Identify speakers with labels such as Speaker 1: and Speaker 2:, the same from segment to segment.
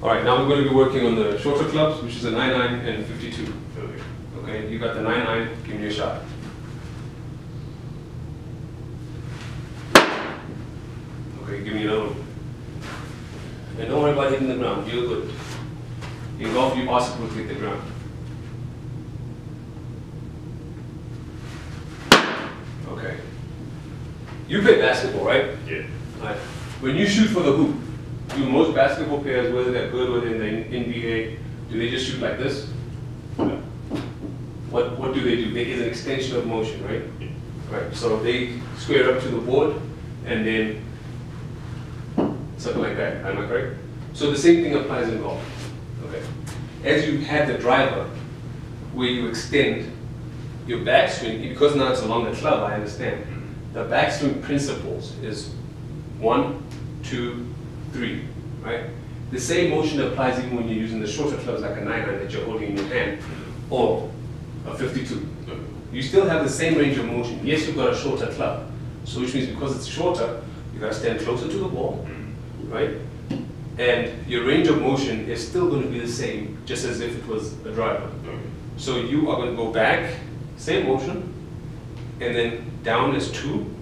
Speaker 1: All right, now we're going to be working on the shorter clubs, which is a 9-9 and 52. Okay, you got the 9-9, give me a shot. Okay, give me another one. And don't worry about hitting the ground, you're good. In golf, you are supposed to hit the ground. Okay. You play basketball, right?
Speaker 2: Yeah.
Speaker 1: All right. When you shoot for the hoop, do most basketball players, whether they're good or in the NBA, do they just shoot like this?
Speaker 2: No.
Speaker 1: What do they do? They is an extension of motion, right?
Speaker 2: Yeah.
Speaker 1: Right. So they square up to the board and then something like that. Am I correct? So the same thing applies in golf. Okay. As you have the driver, where you extend your backswing, because now it's along the club, I understand. The backswing principles is 1, 2, 3, right? The same motion applies even when you're using the shorter clubs like a 9-9 that you're holding in your hand, or a 52. You still have the same range of motion. Yes, you've got a shorter club, so which means because it's shorter, you got to stand closer to the ball, right? And your range of motion is still going to be the same, just as if it was a driver. So you are going to go back, same motion, and then down is 2,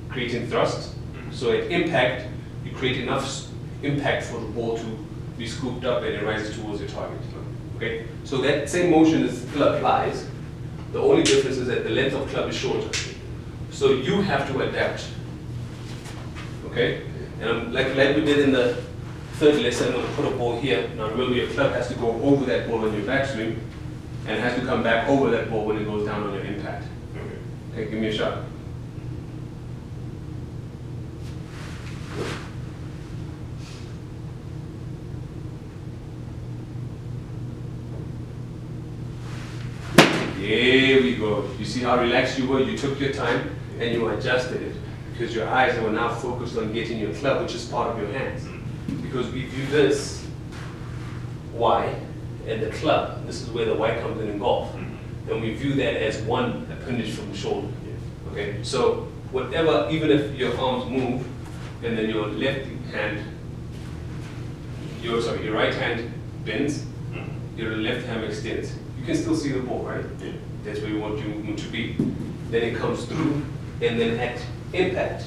Speaker 1: creating thrust. So at impact, you create enough impact for the ball to be scooped up and it rises towards your target. Okay? So that same motion still applies. The only difference is that the length of club is shorter. So you have to adapt. Okay? And like we did in the third lesson, I'm going to put a ball here. Now remember, your club has to go over that ball on your backswing and has to come back over that ball when it goes down on your impact. Okay, give me a shot. There we go. You see how relaxed you were? You took your time and you adjusted it because your eyes were now focused on getting your club, which is part of your hands. Because we view this Y and the club, this is where the Y comes in golf, and we view that as one appendage from the shoulder. Okay, so whatever, even if your arms move, and then your left hand, your right hand bends, your left hand extends. You can still see the ball, right? Yeah. That's where you want to be. Then it comes through, and then at impact,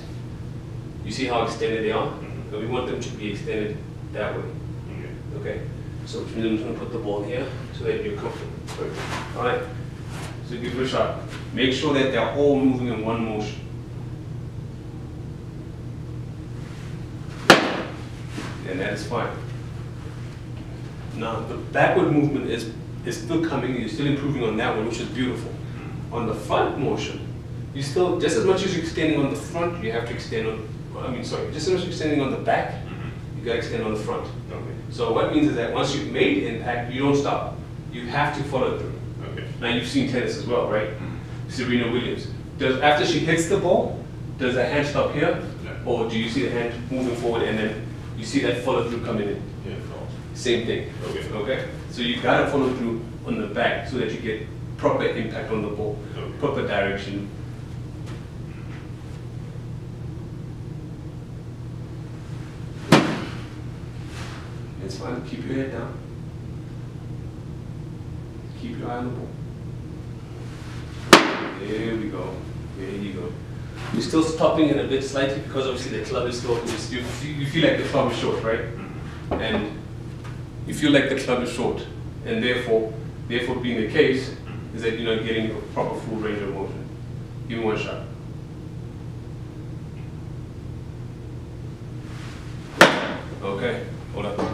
Speaker 1: you see how extended they are? And we want them to be extended that way. Okay? So which means I'm just going to put the ball here so that you're comfortable. Perfect. All right? So give it a shot. Make sure that they're all moving in one motion. And that is fine. Now, the backward movement is still coming, you're still improving on that one, which is beautiful. On the front motion, you still, just as much as you're extending on the front, you have to extend on, just as much as you're extending on the back, you got to extend on the front. Okay. So what it means is that once you've made impact, you don't stop. You have to follow through. Okay. Now you've seen tennis as well, right? Serena Williams. After she hits the ball, does the hand stop here? No. Or do you see the hand moving forward and then you see that follow through coming in? Yeah. Same thing. Okay. Okay. So you gotta follow through on the back so that you get proper impact on the ball, proper direction. It's fine. Keep your head down. Keep your eye on the ball. There we go. There you go. You're still stopping it a bit slightly because obviously the club is short. You feel like the club is short, right? And you feel like the club is short, and therefore being the case is that you're not getting a proper full range of motion. Give me one shot. Okay, hold up.